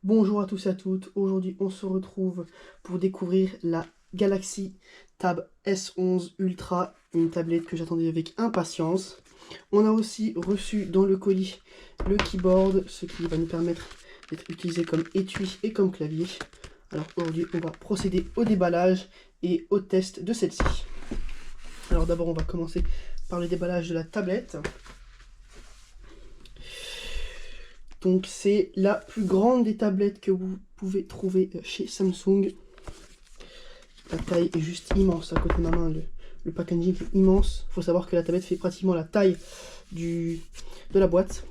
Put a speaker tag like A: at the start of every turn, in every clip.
A: Bonjour à tous et à toutes, aujourd'hui on se retrouve pour découvrir la Galaxy Tab S11 Ultra, une tablette que j'attendais avec impatience. On a aussi reçu dans le colis le keyboard, ce qui va nous permettre d'être utilisé comme étui et comme clavier. Alors aujourd'hui on va procéder au déballage et au test de celle-ci. Alors d'abord on va commencer par le déballage de la tablette. Donc c'est la plus grande des tablettes que vous pouvez trouver chez Samsung. La taille est juste immense à côté de ma main, le packaging est immense. Il faut savoir que la tablette fait pratiquement la taille de la boîte.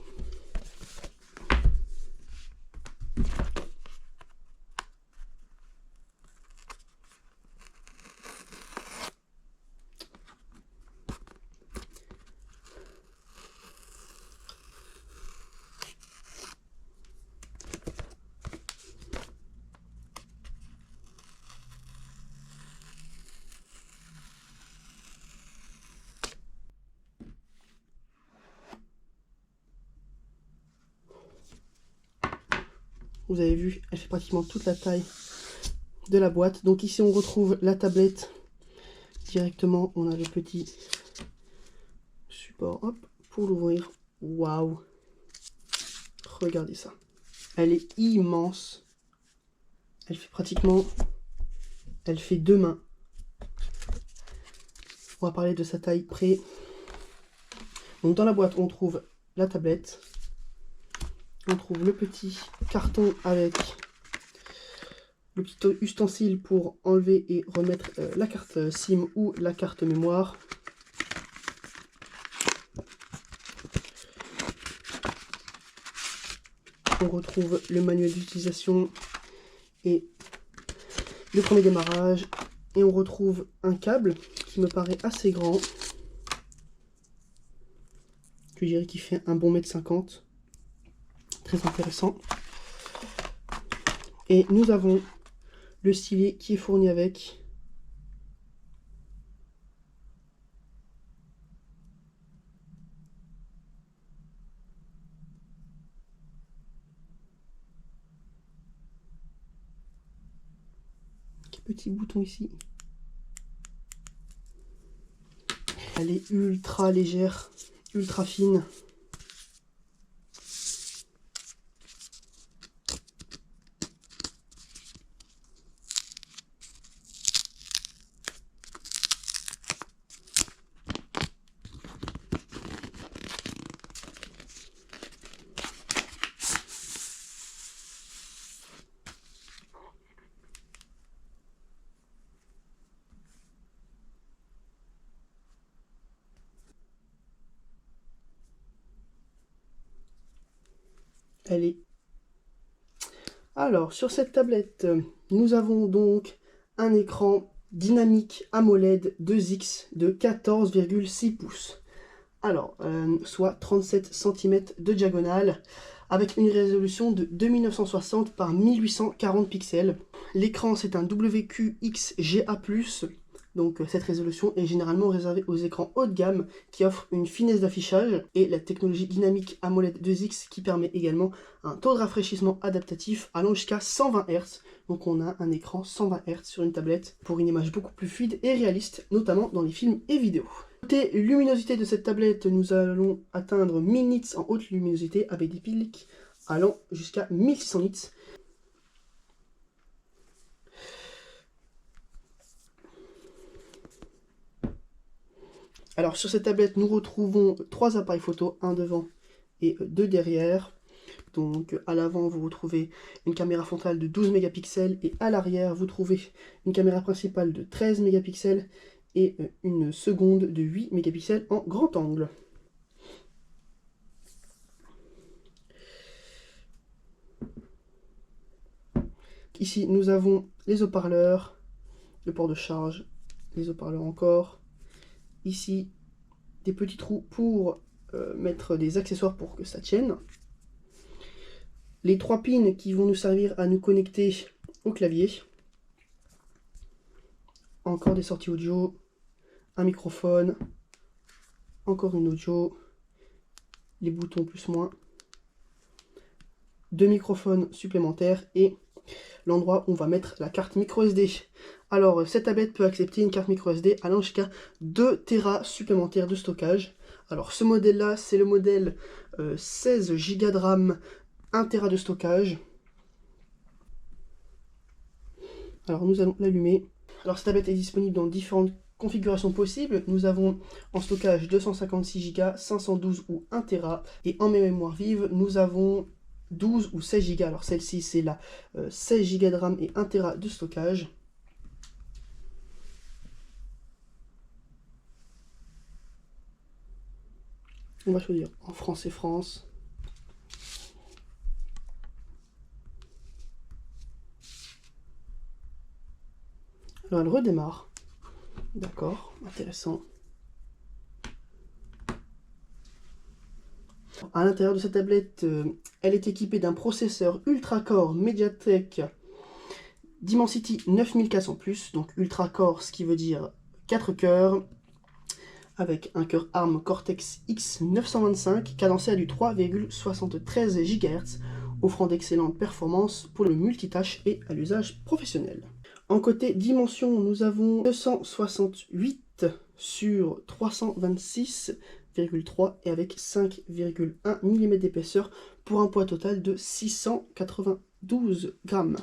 A: Vous avez vu, elle fait pratiquement toute la taille de la boîte. Donc ici on retrouve la tablette directement. On a le petit support, hop, pour l'ouvrir. Waouh! Regardez ça. Elle est immense. Elle fait pratiquement... Elle fait 2 mains. On va parler de sa taille près. Donc dans la boîte on trouve la tablette. On trouve le petit carton avec le petit ustensile pour enlever et remettre la carte SIM ou la carte mémoire. On retrouve le manuel d'utilisation et le premier démarrage. Et on retrouve un câble qui me paraît assez grand. Je dirais qu'il fait un bon 1,50 m. Très intéressant. Et nous avons le stylet qui est fourni avec. Petit bouton ici. Elle est ultra légère, ultra fine. Elle est... Alors, sur cette tablette, nous avons donc un écran dynamique AMOLED 2X de 14,6 pouces. Alors, soit 37 cm de diagonale, avec une résolution de 2960 par 1840 pixels. L'écran, c'est un WQXGA+, donc cette résolution est généralement réservée aux écrans haut de gamme qui offrent une finesse d'affichage, et la technologie dynamique AMOLED 2X qui permet également un taux de rafraîchissement adaptatif allant jusqu'à 120 Hz. Donc on a un écran 120 Hz sur une tablette pour une image beaucoup plus fluide et réaliste, notamment dans les films et vidéos. Côté luminosité de cette tablette, nous allons atteindre 1000 nits en haute luminosité avec des pics allant jusqu'à 1600 nits. Alors sur cette tablette, nous retrouvons 3 appareils photo, un devant et 2 derrière. Donc à l'avant, vous retrouvez une caméra frontale de 12 mégapixels et à l'arrière, vous trouvez une caméra principale de 13 mégapixels et une seconde de 8 mégapixels en grand angle. Ici, nous avons les haut-parleurs, le port de charge, les haut-parleurs encore. Ici, des petits trous pour mettre des accessoires pour que ça tienne. Les 3 pins qui vont nous servir à nous connecter au clavier. Encore des sorties audio, un microphone, encore une audio, les boutons plus moins. 2 microphones supplémentaires et l'endroit où on va mettre la carte micro SD. Alors, cette tablette peut accepter une carte micro SD allant jusqu'à 2 Tera supplémentaires de stockage. Alors, ce modèle-là, c'est le modèle 16 Go de RAM, 1 Tera de stockage. Alors, nous allons l'allumer. Alors, cette tablette est disponible dans différentes configurations possibles. Nous avons en stockage 256 Go, 512 ou 1 Tera. Et en mémoire vive, nous avons 12 ou 16 Go. Alors celle-ci, c'est la 16 Go de RAM et 1 Tera de stockage. On va choisir en France et France. Alors elle redémarre. D'accord, intéressant. À l'intérieur de cette tablette, elle est équipée d'un processeur Ultra-Core MediaTek Dimensity 9400+, donc Ultra-Core, ce qui veut dire 4 cœurs, avec un cœur ARM Cortex X925 cadencé à du 3,73 GHz, offrant d'excellentes performances pour le multitâche et à l'usage professionnel. En côté dimension, nous avons 268 sur 326,3 et avec 5,1 mm d'épaisseur pour un poids total de 692 grammes.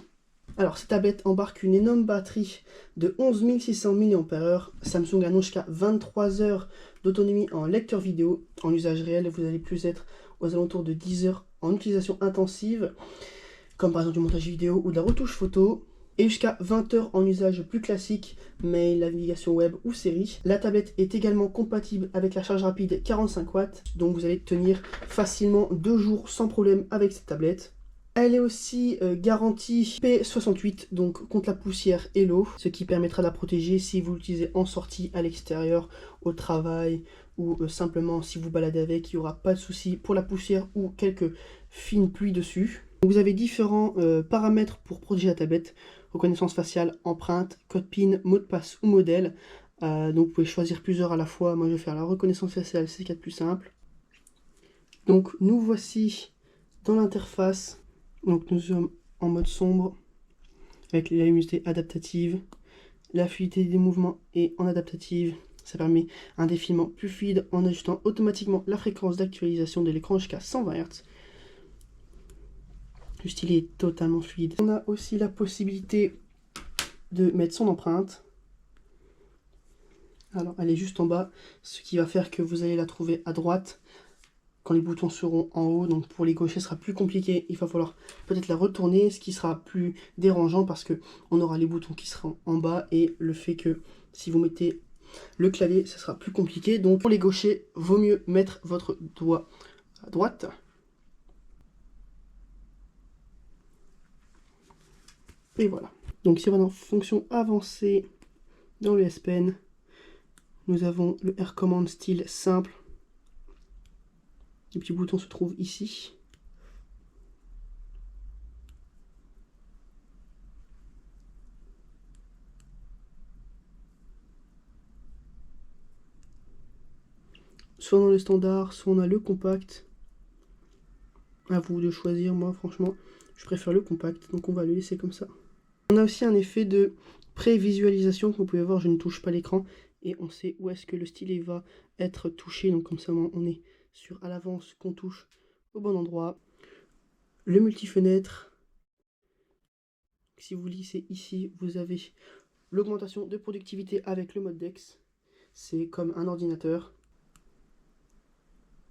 A: Alors, cette tablette embarque une énorme batterie de 11 600 mAh. Samsung annonce jusqu'à 23 heures d'autonomie en lecteur vidéo. En usage réel, vous allez plus être aux alentours de 10 heures en utilisation intensive, comme par exemple du montage vidéo ou de la retouche photo. Et jusqu'à 20 heures en usage plus classique, mail, navigation web ou série. La tablette est également compatible avec la charge rapide 45 watts, donc vous allez tenir facilement 2 jours sans problème avec cette tablette. Elle est aussi garantie P68, donc contre la poussière et l'eau, ce qui permettra de la protéger si vous l'utilisez en sortie à l'extérieur, au travail ou simplement si vous baladez avec, il n'y aura pas de souci pour la poussière ou quelques fines pluies dessus. Vous avez différents paramètres pour protéger la tablette, reconnaissance faciale, empreinte, code PIN, mot de passe ou modèle. Donc vous pouvez choisir plusieurs à la fois. Moi je vais faire la reconnaissance faciale, c'est ce qu'il y a de plus simple. Donc nous voici dans l'interface. Donc nous sommes en mode sombre avec la luminosité adaptative, la fluidité des mouvements est en adaptative. Ça permet un défilement plus fluide en ajustant automatiquement la fréquence d'actualisation de l'écran jusqu'à 120 Hz. Le stylet est totalement fluide. On a aussi la possibilité de mettre son empreinte. Alors elle est juste en bas, ce qui va faire que vous allez la trouver à droite quand les boutons seront en haut. Donc pour les gauchers, ce sera plus compliqué. Il va falloir peut-être la retourner, ce qui sera plus dérangeant parce que on aura les boutons qui seront en bas et le fait que si vous mettez le clavier, ça sera plus compliqué. Donc pour les gauchers, vaut mieux mettre votre doigt à droite. Et voilà. Donc si on va dans fonction avancée dans le S Pen, nous avons le Air Command style simple. Les petits boutons se trouvent ici. Soit dans le standard, soit on a le compact. À vous de choisir. Moi franchement, je préfère le compact, donc on va le laisser comme ça. On a aussi un effet de prévisualisation. Comme vous pouvez voir, je ne touche pas l'écran et on sait où est-ce que le stylet va être touché. Donc comme ça, on est sûr à l'avance qu'on touche au bon endroit. Le multi-fenêtre. Si vous lissez ici, vous avez l'augmentation de productivité avec le mode DeX. C'est comme un ordinateur.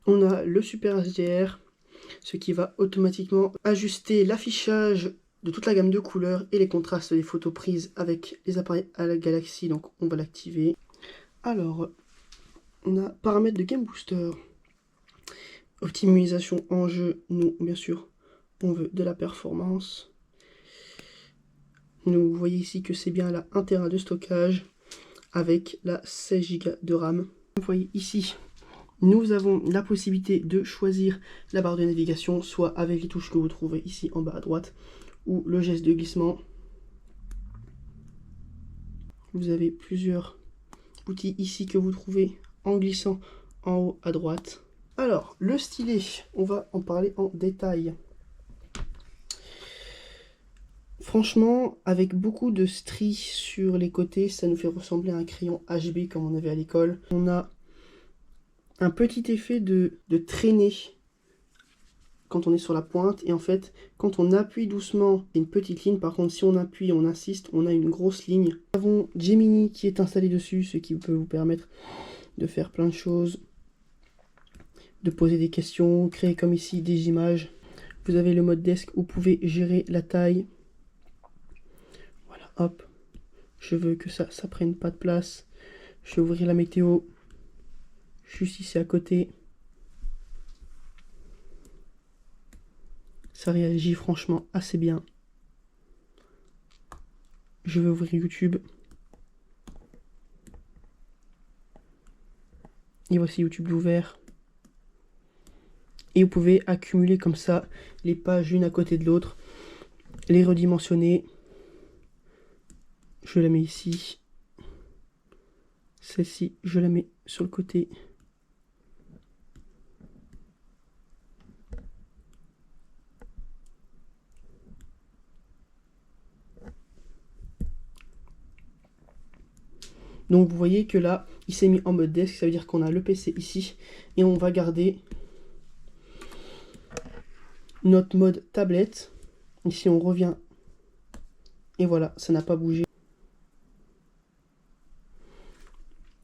A: On a le Super HDR, ce qui va automatiquement ajuster l'affichage de toute la gamme de couleurs et les contrastes des photos prises avec les appareils à la Galaxy. Donc on va l'activer. Alors, on a paramètres de Game Booster. Optimisation en jeu, nous, bien sûr, on veut de la performance. Vous voyez ici que c'est bien la 1 Tera de stockage avec la 16 Go de RAM. Vous voyez ici, nous avons la possibilité de choisir la barre de navigation, soit avec les touches que vous trouvez ici en bas à droite, ou le geste de glissement. Vous avez plusieurs outils ici que vous trouvez en glissant en haut à droite. Alors, le stylet, on va en parler en détail. Franchement, avec beaucoup de stries sur les côtés, ça nous fait ressembler à un crayon HB comme on avait à l'école. On a un petit effet de traînée quand on est sur la pointe, et en fait, quand on appuie doucement, c'est une petite ligne. Par contre, si on appuie, on insiste, on a une grosse ligne. Nous avons Gemini qui est installé dessus, ce qui peut vous permettre de faire plein de choses, de poser des questions, créer comme ici des images. Vous avez le mode desk où vous pouvez gérer la taille. Voilà, hop. Je veux que ça prenne pas de place. Je vais ouvrir la météo juste ici à côté. Ça réagit franchement assez bien. Je vais ouvrir YouTube. Et voici YouTube ouvert. Et vous pouvez accumuler comme ça les pages l'une à côté de l'autre, les redimensionner. Je la mets ici. Celle-ci, je la mets sur le côté. Donc vous voyez que là, il s'est mis en mode desk, ça veut dire qu'on a le PC ici, et on va garder notre mode tablette. Ici on revient, et voilà, ça n'a pas bougé.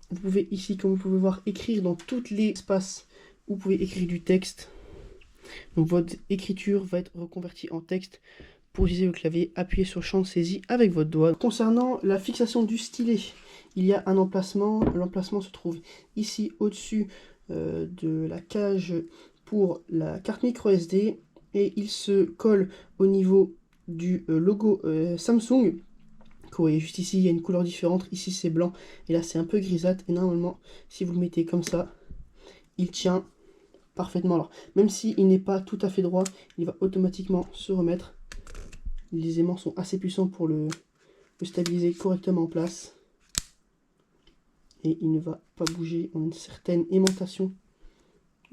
A: Vous pouvez ici, comme vous pouvez voir, écrire dans tous les espaces où vous pouvez écrire du texte. Donc votre écriture va être reconvertie en texte. Pour utiliser le clavier, appuyez sur champ de saisie avec votre doigt. Concernant la fixation du stylet, il y a un emplacement. L'emplacement se trouve ici au-dessus de la cage pour la carte micro SD, et il se colle au niveau du logo Samsung. Vous voyez juste ici, il y a une couleur différente. Ici c'est blanc et là c'est un peu grisâtre, et normalement si vous le mettez comme ça, il tient parfaitement. Alors même s'il n'est pas tout à fait droit, il va automatiquement se remettre. Les aimants sont assez puissants pour le stabiliser correctement en place. Et il ne va pas bouger. On a une certaine aimantation.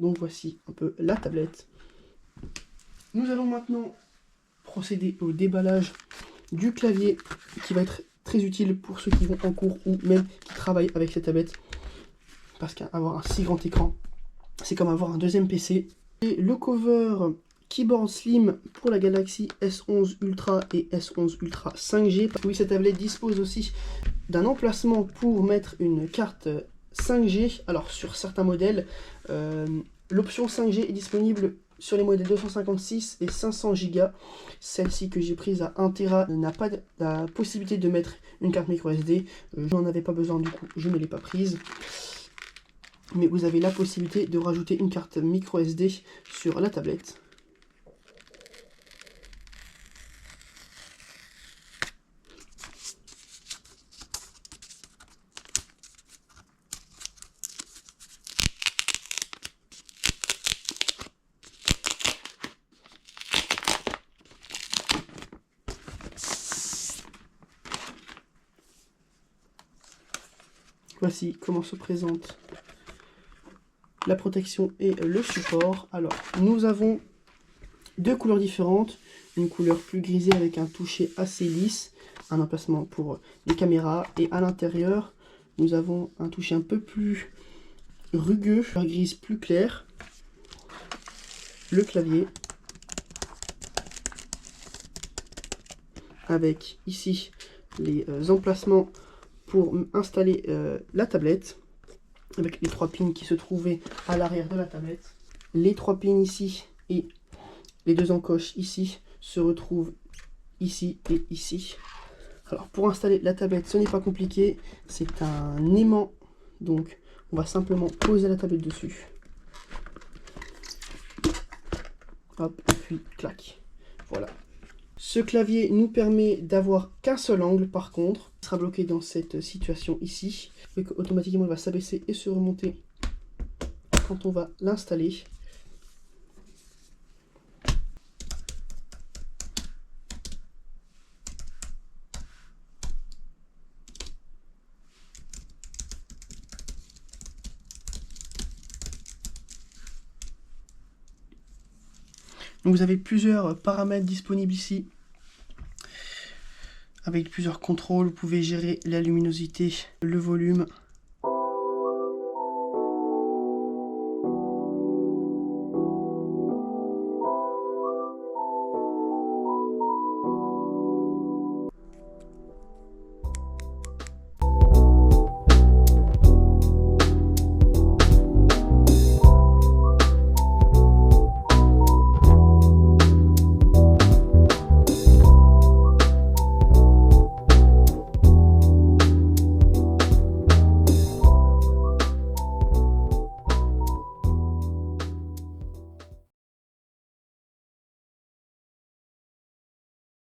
A: Donc voici un peu la tablette. Nous allons maintenant procéder au déballage du clavier, qui va être très utile pour ceux qui vont en cours ou même qui travaillent avec cette tablette. Parce qu'avoir un si grand écran, c'est comme avoir un deuxième PC. Et le cover Keyboard Slim pour la Galaxy S11 Ultra et S11 Ultra 5G. Oui, cette tablette dispose aussi d'un emplacement pour mettre une carte 5G. Alors sur certains modèles, l'option 5G est disponible sur les modèles 256 et 500 Go. Celle-ci que j'ai prise à 1 Tera n'a pas la possibilité de mettre une carte micro SD. Je n'en avais pas besoin, du coup je ne l'ai pas prise. Mais vous avez la possibilité de rajouter une carte micro SD sur la tablette. Voici comment se présente la protection et le support. Alors, nous avons deux couleurs différentes. Une couleur plus grisée avec un toucher assez lisse, un emplacement pour les caméras. Et à l'intérieur, nous avons un toucher un peu plus rugueux, un grise plus clair. Le clavier. Avec ici les emplacements pour installer la tablette, avec les 3 pins qui se trouvaient à l'arrière de la tablette. Les 3 pins ici et les 2 encoches ici se retrouvent ici et ici. Alors pour installer la tablette, ce n'est pas compliqué, c'est un aimant, donc on va simplement poser la tablette dessus. Hop, et puis clac. Voilà. Ce clavier nous permet d'avoir qu'un seul angle, par contre. Il sera bloqué dans cette situation ici. Et qu'automatiquement il va s'abaisser et se remonter quand on va l'installer. Donc vous avez plusieurs paramètres disponibles ici. Avec plusieurs contrôles, vous pouvez gérer la luminosité, le volume,